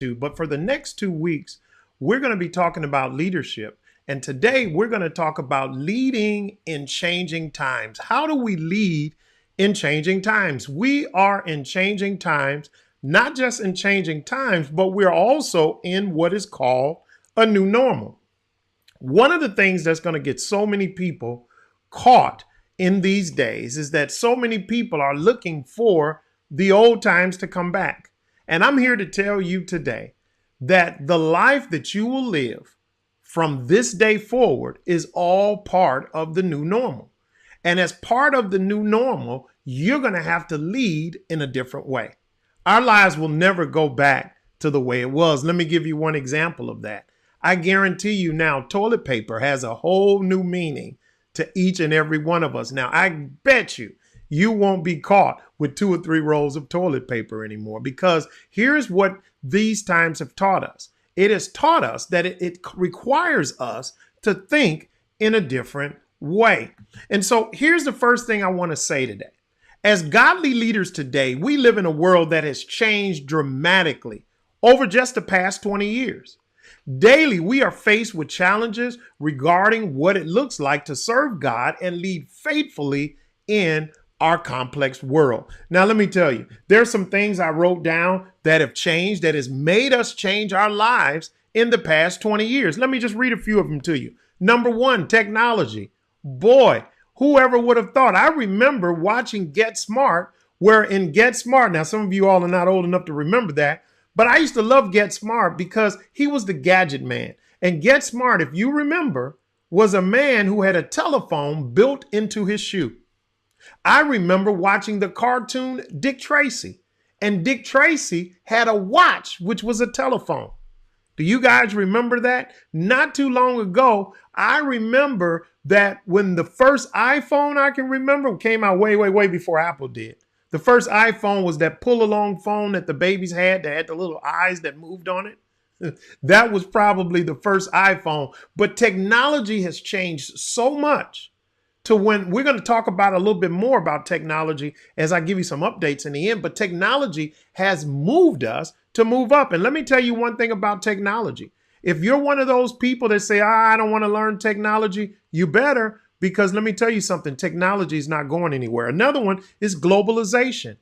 But for the next 2 weeks, we're going to be talking about leadership. And today we're going to talk about leading in changing times. How do we lead in changing times? We are in changing times, not just in changing times, but we're also in what is called a new normal. One of the things that's going to get so many people caught in these days is that so many people are looking for the old times to come back. And I'm here to tell you today that the life that you will live from this day forward is all part of the new normal. And as part of the new normal, you're going to have to lead in a different way. Our lives will never go back to the way it was. Let me give you one example of that. I guarantee you now, toilet paper has a whole new meaning to each and every one of us. Now, I bet you won't be caught with 2 or 3 rolls of toilet paper anymore, because here's what these times have taught us. It has taught us that it requires us to think in a different way. And so here's the first thing I want to say today. As godly leaders today, we live in a world that has changed dramatically over just the past 20 years. Daily, we are faced with challenges regarding what it looks like to serve God and lead faithfully in our complex world. Now, let me tell you, there's some things I wrote down that have changed, that has made us change our lives in the past 20 years. Let me just read a few of them to you. Number 1, technology. Boy, whoever would have thought? I remember watching Get Smart, where in Get Smart, now some of you all are not old enough to remember that, but I used to love Get Smart because he was the gadget man. And Get Smart, if you remember, was a man who had a telephone built into his shoe. I remember watching the cartoon Dick Tracy, and Dick Tracy had a watch, which was a telephone. Do you guys remember that? Not too long ago, I remember that when the first iPhone I can remember came out way before Apple did. The first iPhone was that pull-along phone that the babies had that had the little eyes that moved on it. That was probably the first iPhone. But technology has changed so much to when we're going to talk about a little bit more about technology as I give you some updates in the end. But technology has moved us to move up. And let me tell you one thing about technology. If you're one of those people that say, I don't want to learn technology, you better. Because let me tell you something, technology is not going anywhere. Another one is globalization.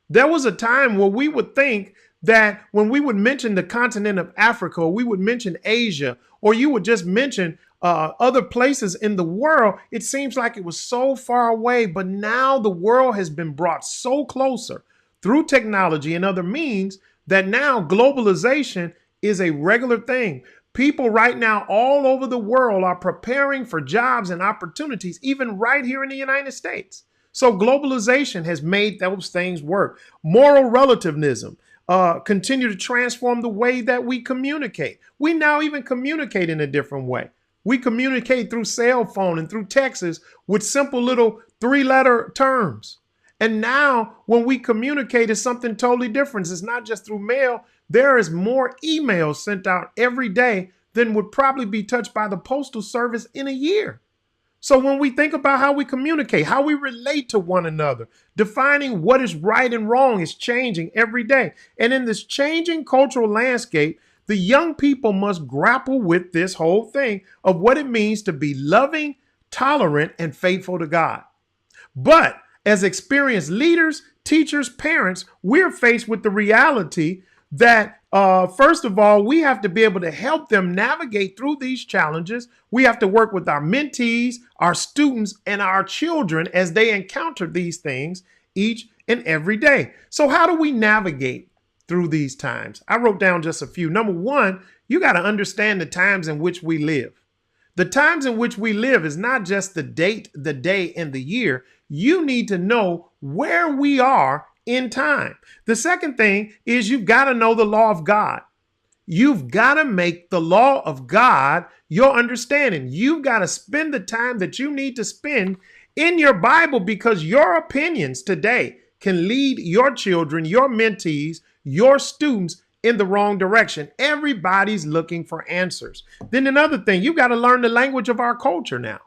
There was a time where we would think that when we would mention the continent of Africa, or we would mention Asia, or you would just mention other places in the world, it seems like it was so far away. But now the world has been brought so closer through technology and other means that now globalization is a regular thing. People right now all over the world are preparing for jobs and opportunities, even right here in the United States. So globalization has made those things work. Moral relativism continue to transform the way that we communicate. We now even communicate in a different way. We communicate through cell phone and through texts with simple little 3-letter terms. And now when we communicate, it's something totally different. It's not just through mail. There is more emails sent out every day than would probably be touched by the Postal Service in a year. So when we think about how we communicate, how we relate to one another, defining what is right and wrong is changing every day. And in this changing cultural landscape, the young people must grapple with this whole thing of what it means to be loving, tolerant, and faithful to God. But as experienced leaders, teachers, parents, we're faced with the reality that, first of all, we have to be able to help them navigate through these challenges. We have to work with our mentees, our students, and our children as they encounter these things each and every day. So how do we navigate through these times? I wrote down just a few. Number 1, you got to understand the times in which we live. The times in which we live is not just the date, the day, and the year. You need to know where we are in time. The second thing is you've got to know the law of God. You've got to make the law of God your understanding. You've got to spend the time that you need to spend in your Bible, because your opinions today can lead your children, your mentees, your students in the wrong direction. Everybody's looking for answers. Then another thing, you got to learn the language of our culture now.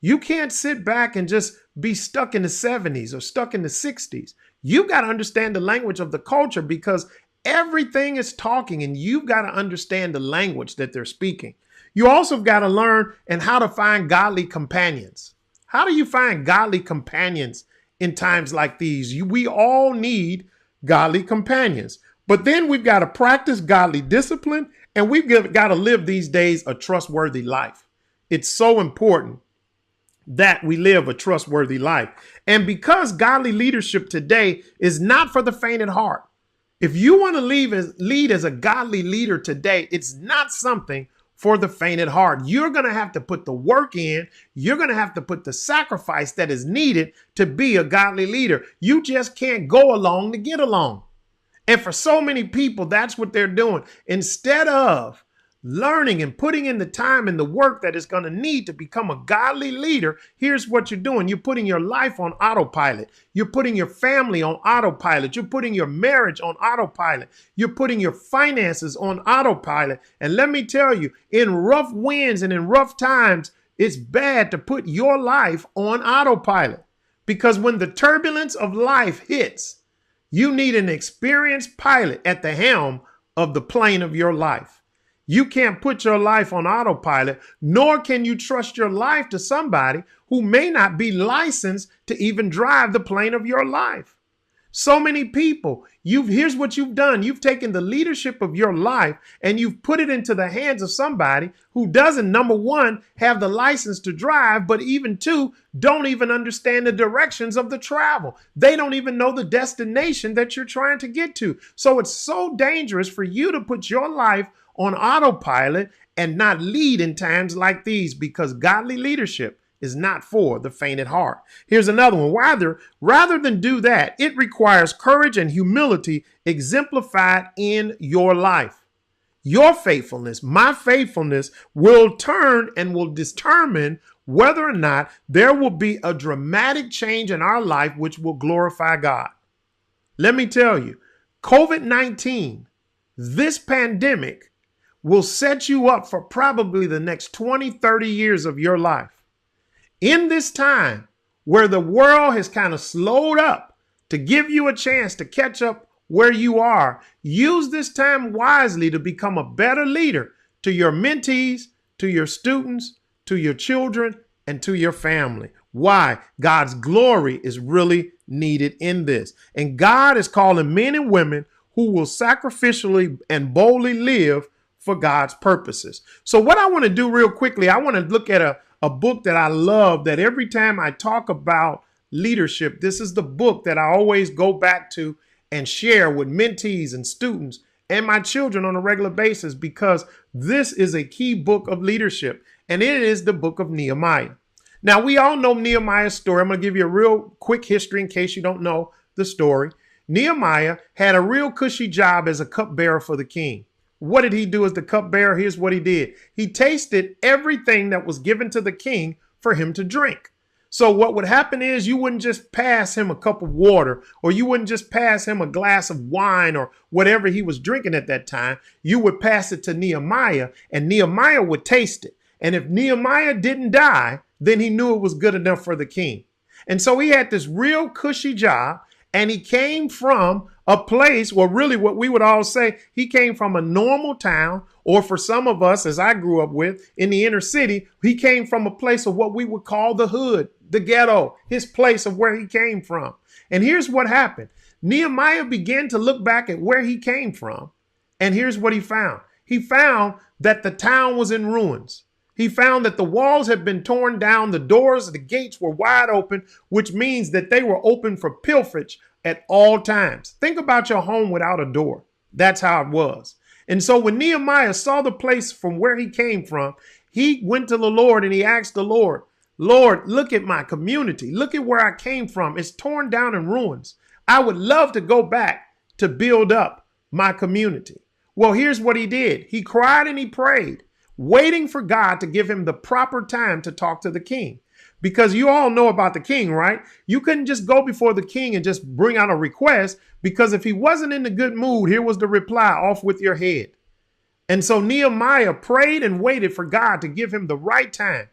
You can't sit back and just be stuck in the 70s or stuck in the 60s. You got to understand the language of the culture, because Everything is talking, and you've got to understand the language that they're speaking. You also got to learn and how to find godly companions. How do you find godly companions in times like these? We all need godly companions. But then we've got to practice godly discipline, and we've got to live these days a trustworthy life. It's so important that we live a trustworthy life. And because godly leadership today is not for the faint at heart, if you want to lead as a godly leader today, it's not something for the faint at heart. You're going to have to put the work in. You're going to have to put the sacrifice that is needed to be a godly leader. You just can't go along to get along. And for so many people, that's what they're doing. Instead of learning and putting in the time and the work that is going to need to become a godly leader, here's what you're doing. You're putting your life on autopilot. You're putting your family on autopilot. You're putting your marriage on autopilot. You're putting your finances on autopilot. And let me tell you, in rough winds and in rough times, it's bad to put your life on autopilot, because when the turbulence of life hits, you need an experienced pilot at the helm of the plane of your life. You can't put your life on autopilot, nor can you trust your life to somebody who may not be licensed to even drive the plane of your life. So many people, here's what you've done. You've taken the leadership of your life and you've put it into the hands of somebody who doesn't, number one, have the license to drive, but even two, don't even understand the directions of the travel. They don't even know the destination that you're trying to get to. So it's so dangerous for you to put your life on autopilot and not lead in times like these, because godly leadership is not for the faint at heart. Here's another one. Rather than do that, it requires courage and humility exemplified in your life. Your faithfulness, my faithfulness, will turn and will determine whether or not there will be a dramatic change in our life which will glorify God. Let me tell you, COVID-19, this pandemic, will set you up for probably the next 20, 30 years of your life. In this time where the world has kind of slowed up to give you a chance to catch up where you are, use this time wisely to become a better leader to your mentees, to your students, to your children, and to your family. Why? God's glory is really needed in this. And God is calling men and women who will sacrificially and boldly live for God's purposes. So what I want to do real quickly, I want to look at a book that I love, that every time I talk about leadership, this is the book that I always go back to and share with mentees and students and my children on a regular basis, because this is a key book of leadership, and it is the book of Nehemiah. Now, we all know Nehemiah's story. I'm going to give you a real quick history in case you don't know the story. Nehemiah had a real cushy job as a cupbearer for the king. What did he do as the cupbearer? Here's what he did. He tasted everything that was given to the king for him to drink. So what would happen is you wouldn't just pass him a cup of water, or you wouldn't just pass him a glass of wine or whatever he was drinking at that time. You would pass it to Nehemiah, and Nehemiah would taste it. And if Nehemiah didn't die, then he knew it was good enough for the king. And so he had this real cushy job, and he came from a place where really what we would all say, he came from a normal town, or for some of us, as I grew up with in the inner city, he came from a place of what we would call the hood, the ghetto, his place of where he came from. And here's what happened. Nehemiah began to look back at where he came from. And here's what he found. He found that the town was in ruins. He found that the walls had been torn down. The doors, the gates were wide open, which means that they were open for pilferage at all times. Think about your home without a door. That's how it was. And so when Nehemiah saw the place from where he came from, he went to the Lord and he asked the Lord, Lord, look at my community. Look at where I came from. It's torn down in ruins. I would love to go back to build up my community. Well, here's what he did. He cried and he prayed, waiting for God to give him the proper time to talk to the king. Because you all know about the king, right? You couldn't just go before the king and just bring out a request, because if he wasn't in a good mood, here was the reply: off with your head. And so Nehemiah prayed and waited for God to give him the right time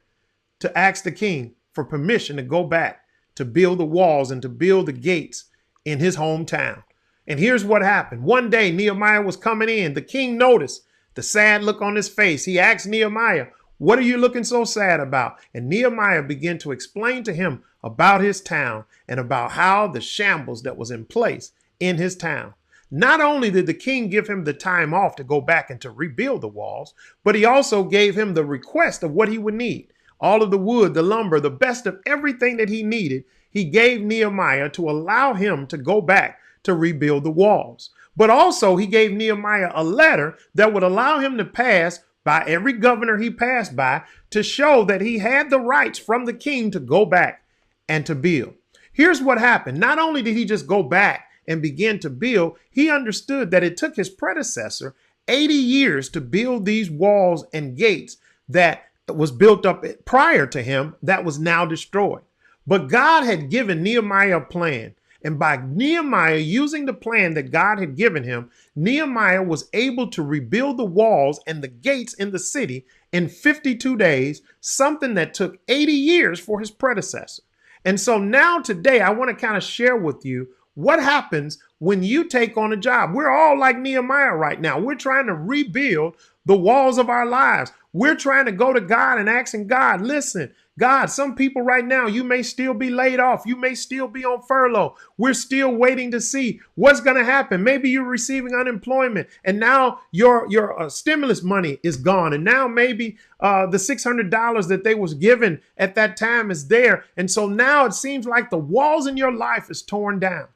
to ask the king for permission to go back to build the walls and to build the gates in his hometown. And here's what happened. One day, Nehemiah was coming in. The king noticed the sad look on his face. He asked Nehemiah, "What are you looking so sad about?" And Nehemiah began to explain to him about his town and about how the shambles that was in place in his town. Not only did the king give him the time off to go back and to rebuild the walls, but he also gave him the request of what he would need. All of the wood, the lumber, the best of everything that he needed, he gave Nehemiah to allow him to go back to rebuild the walls. But also he gave Nehemiah a letter that would allow him to pass by every governor he passed by to show that he had the rights from the king to go back and to build. Here's what happened. Not only did he just go back and begin to build, he understood that it took his predecessor 80 years to build these walls and gates that was built up prior to him that was now destroyed. But God had given Nehemiah a plan. And by Nehemiah using the plan that God had given him, Nehemiah was able to rebuild the walls and the gates in the city in 52 days, something that took 80 years for his predecessor. And so now today, I want to kind of share with you what happens when you take on a job. We're all like Nehemiah right now. We're trying to rebuild the walls of our lives. We're trying to go to God and asking God, listen, God, some people right now, you may still be laid off. You may still be on furlough. We're still waiting to see what's going to happen. Maybe you're receiving unemployment and now your stimulus money is gone. And now maybe the $600 that they was given at that time is there. And so now it seems like the walls in your life is torn down.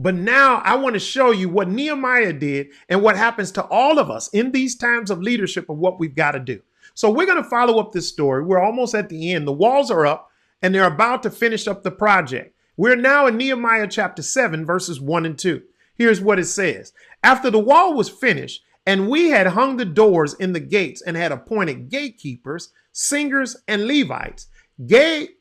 But now I want to show you what Nehemiah did and what happens to all of us in these times of leadership of what we've got to do. So we're going to follow up this story. We're almost at the end. The walls are up and they're about to finish up the project. We're now in Nehemiah chapter 7, verses 1 and 2. Here's what it says. After the wall was finished and we had hung the doors in the gates and had appointed gatekeepers, singers, and Levites,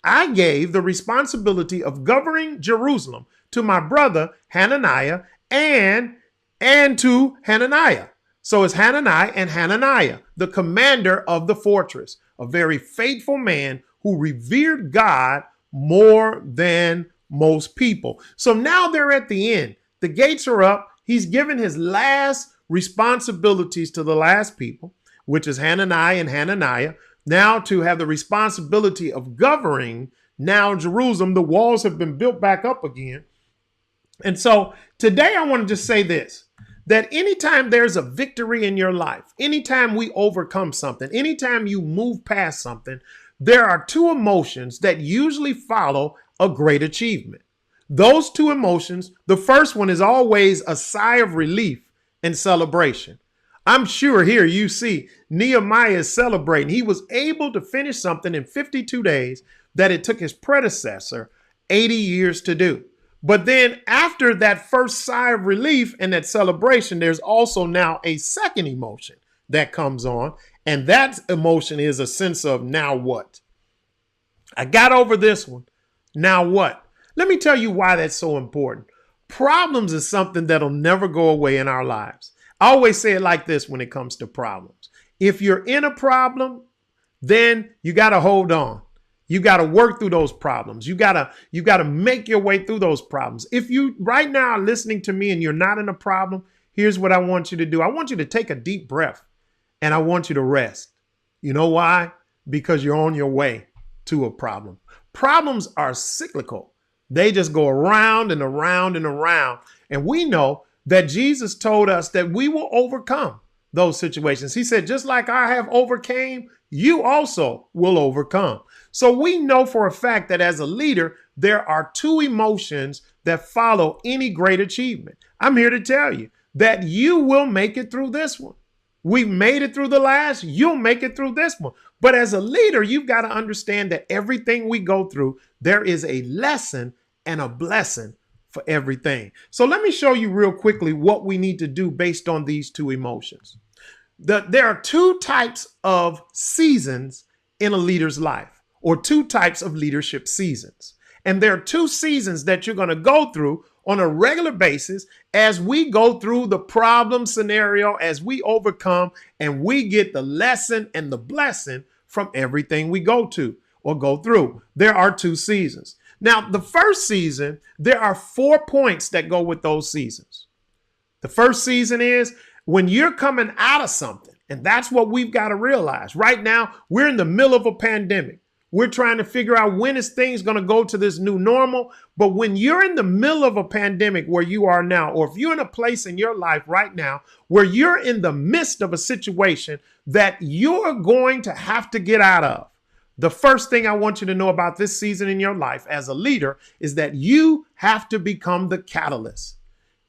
I gave the responsibility of governing Jerusalem to my brother Hananiah and to Hananiah. So it's Hananiah and Hananiah, the commander of the fortress, a very faithful man who revered God more than most people. So now they're at the end. The gates are up. He's given his last responsibilities to the last people, which is Hananiah and Hananiah, now to have the responsibility of governing now Jerusalem. The walls have been built back up again. And so today I want to just say this, that anytime there's a victory in your life, anytime we overcome something, anytime you move past something, there are two emotions that usually follow a great achievement. Those two emotions, the first one is always a sigh of relief and celebration. I'm sure here you see Nehemiah is celebrating. He was able to finish something in 52 days that it took his predecessor 80 years to do. But then after that first sigh of relief and that celebration, there's also now a second emotion that comes on. And that emotion is a sense of now what? I got over this one. Now what? Let me tell you why that's so important. Problems is something that'll never go away in our lives. I always say it like this when it comes to problems. If you're in a problem, then you got to hold on. You got to work through those problems. You got to make your way through those problems. If you right now are listening to me and you're not in a problem, here's what I want you to do. I want you to take a deep breath and I want you to rest. You know why? Because you're on your way to a problem. Problems are cyclical. They just go around and around and around. And we know that Jesus told us that we will overcome those situations. He said, just like I have overcame, you also will overcome. So we know for a fact that as a leader, there are two emotions that follow any great achievement. I'm here to tell you that you will make it through this one. We've made it through the last, you'll make it through this one. But as a leader, you've got to understand that everything we go through, there is a lesson and a blessing for everything. So let me show you real quickly what we need to do based on these two emotions. There are two types of seasons in a leader's life, or two types of leadership seasons. And there are two seasons that you're going to go through on a regular basis as we go through the problem scenario, as we overcome and we get the lesson and the blessing from everything we go to or go through. There are two seasons. Now, the first season, there are 4 points that go with those seasons. The first season is when you're coming out of something, and that's what we've got to realize. Right now, we're in the middle of a pandemic. We're trying to figure out when is things going to go to this new normal. But when you're in the middle of a pandemic where you are now, or if you're in a place in your life right now where you're in the midst of a situation that you're going to have to get out of, the first thing I want you to know about this season in your life as a leader is that you have to become the catalyst.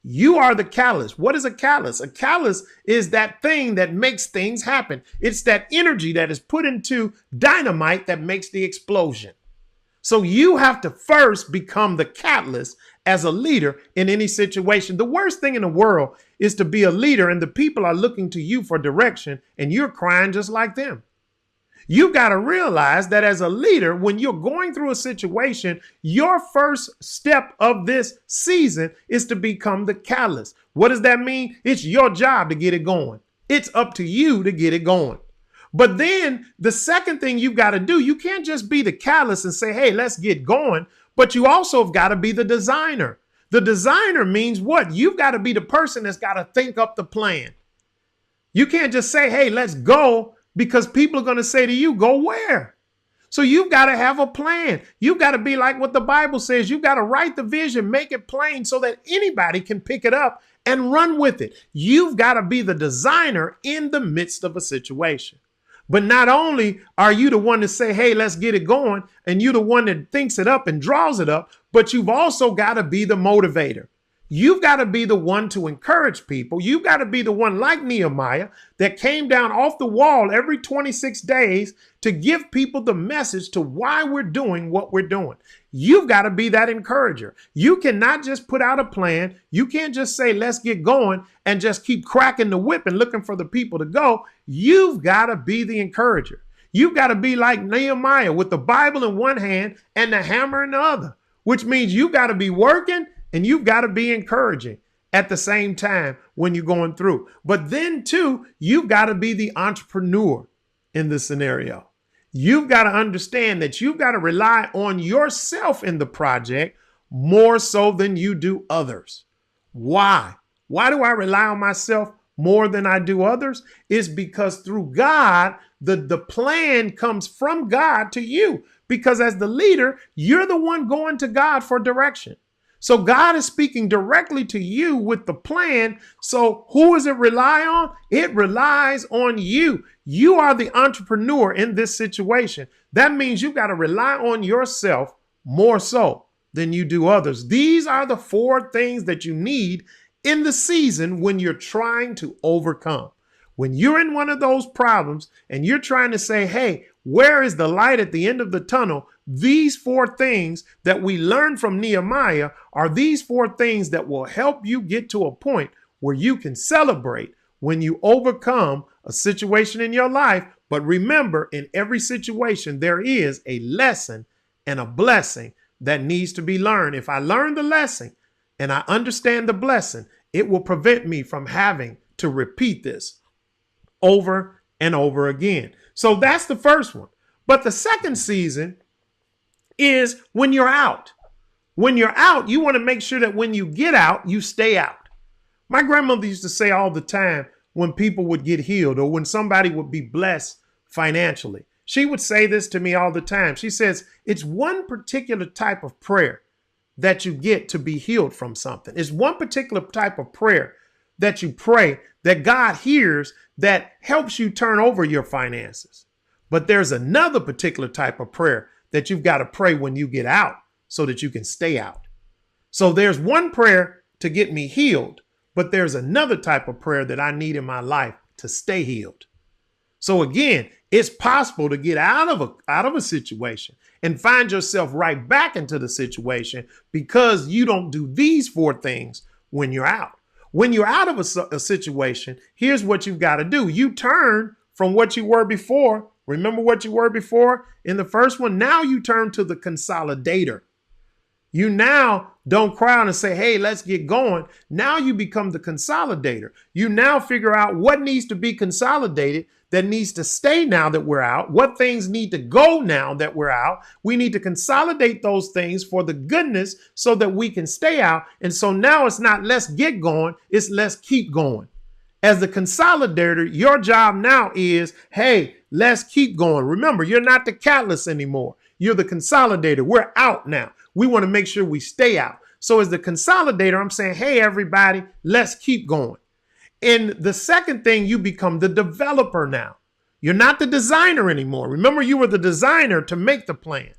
You are the catalyst. What is a catalyst? A catalyst is that thing that makes things happen. It's that energy that is put into dynamite that makes the explosion. So you have to first become the catalyst as a leader in any situation. The worst thing in the world is to be a leader and the people are looking to you for direction and you're crying just like them. You got to realize that as a leader, when you're going through a situation, your first step of this season is to become the catalyst. What does that mean? It's your job to get it going. It's up to you to get it going. But then the second thing you've got to do, you can't just be the catalyst and say, hey, let's get going. But you also have got to be the designer. The designer means what? You've got to be the person that's got to think up the plan. You can't just say, hey, let's go. Because people are going to say to you, go where? So you've got to have a plan. You've got to be like what the Bible says. You've got to write the vision, make it plain so that anybody can pick it up and run with it. You've got to be the designer in the midst of a situation. But not only are you the one to say, hey, let's get it going, and you're the one that thinks it up and draws it up, but you've also got to be the motivator. You've got to be the one to encourage people. You've got to be the one like Nehemiah that came down off the wall every 26 days to give people the message to why we're doing what we're doing. You've got to be that encourager. You cannot just put out a plan. You can't just say, let's get going and just keep cracking the whip and looking for the people to go. You've got to be the encourager. You've got to be like Nehemiah with the Bible in one hand and the hammer in the other, which means you've got to be working and you've got to be encouraging at the same time when you're going through. But then, too, you've got to be the entrepreneur in this scenario. You've got to understand that you've got to rely on yourself in the project more so than you do others. Why? Why do I rely on myself more than I do others? It's because through God, the plan comes from God to you. Because as the leader, you're the one going to God for direction. So God is speaking directly to you with the plan. So who does it rely on? It relies on you. You are the entrepreneur in this situation. That means you've got to rely on yourself more so than you do others. These are the 4 things that you need in the season when you're trying to overcome. When you're in one of those problems and you're trying to say, hey, where is the light at the end of the tunnel? These 4 things that we learned from Nehemiah are these 4 things that will help you get to a point where you can celebrate when you overcome a situation in your life. But remember, in every situation, there is a lesson and a blessing that needs to be learned. If I learn the lesson and I understand the blessing, it will prevent me from having to repeat this over and over again. So that's the first one. But the second season is when you're out. When you're out, you want to make sure that when you get out, you stay out. My grandmother used to say all the time when people would get healed or when somebody would be blessed financially, she would say this to me all the time. She says, it's one particular type of prayer that you get to be healed from something. It's one particular type of prayer that you pray that God hears that helps you turn over your finances. But there's another particular type of prayer that you've got to pray when you get out so that you can stay out. So there's one prayer to get me healed, but there's another type of prayer that I need in my life to stay healed. So again, it's possible to get out of a situation and find yourself right back into the situation because you don't do these 4 things when you're out. When you're out of a situation, here's what you've got to do. You turn from what you were before. Remember what you were before in the first one? Now you turn to the consolidator. You now don't cry out and say, hey, let's get going. Now you become the consolidator. You now figure out what needs to be consolidated that needs to stay now that we're out, what things need to go now that we're out. We need to consolidate those things for the goodness so that we can stay out. And so now it's not let's get going, it's let's keep going. As the consolidator, your job now is, hey, let's keep going. Remember, you're not the catalyst anymore. You're the consolidator. We're out now. We want to make sure we stay out. So as the consolidator, I'm saying, hey, everybody, let's keep going. And the second thing, you become the developer now. You're not the designer anymore. Remember, you were the designer to make the plan.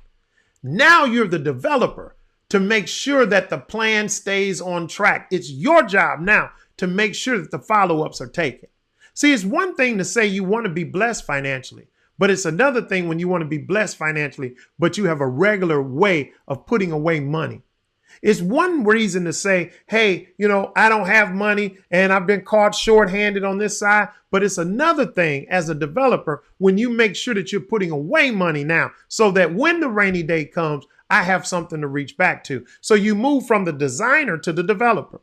Now you're the developer to make sure that the plan stays on track. It's your job now to make sure that the follow-ups are taken. See, it's one thing to say you want to be blessed financially, but it's another thing when you want to be blessed financially, but you have a regular way of putting away money. It's one reason to say, hey, I don't have money and I've been caught short-handed on this side. But it's another thing as a developer when you make sure that you're putting away money now so that when the rainy day comes, I have something to reach back to. So you move from the designer to the developer.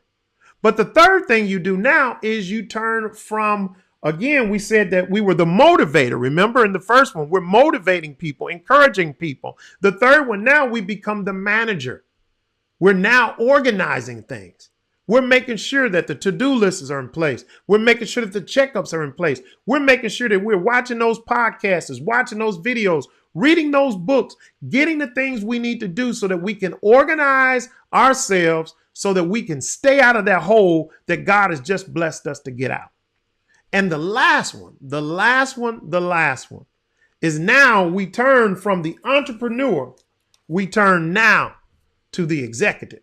But the third thing you do now is you turn from, again, we said that we were the motivator. Remember in the first one, we're motivating people, encouraging people. The third one, now we become the manager. We're now organizing things. We're making sure that the to-do lists are in place. We're making sure that the checkups are in place. We're making sure that we're watching those podcasts, watching those videos, reading those books, getting the things we need to do so that we can organize ourselves so that we can stay out of that hole that God has just blessed us to get out. And the last one is now we turn from the entrepreneur, we turn now to the executive.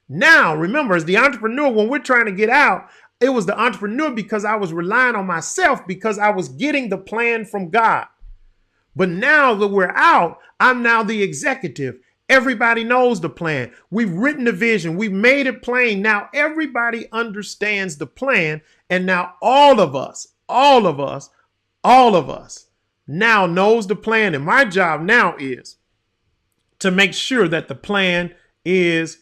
Now, remember, as the entrepreneur, when we're trying to get out, it was the entrepreneur because I was relying on myself because I was getting the plan from God. But now that we're out, I'm now the executive. Everybody knows the plan. We've written the vision. We've made it plain. Now everybody understands the plan. And now all of us now knows the plan. And my job now is to make sure that the plan is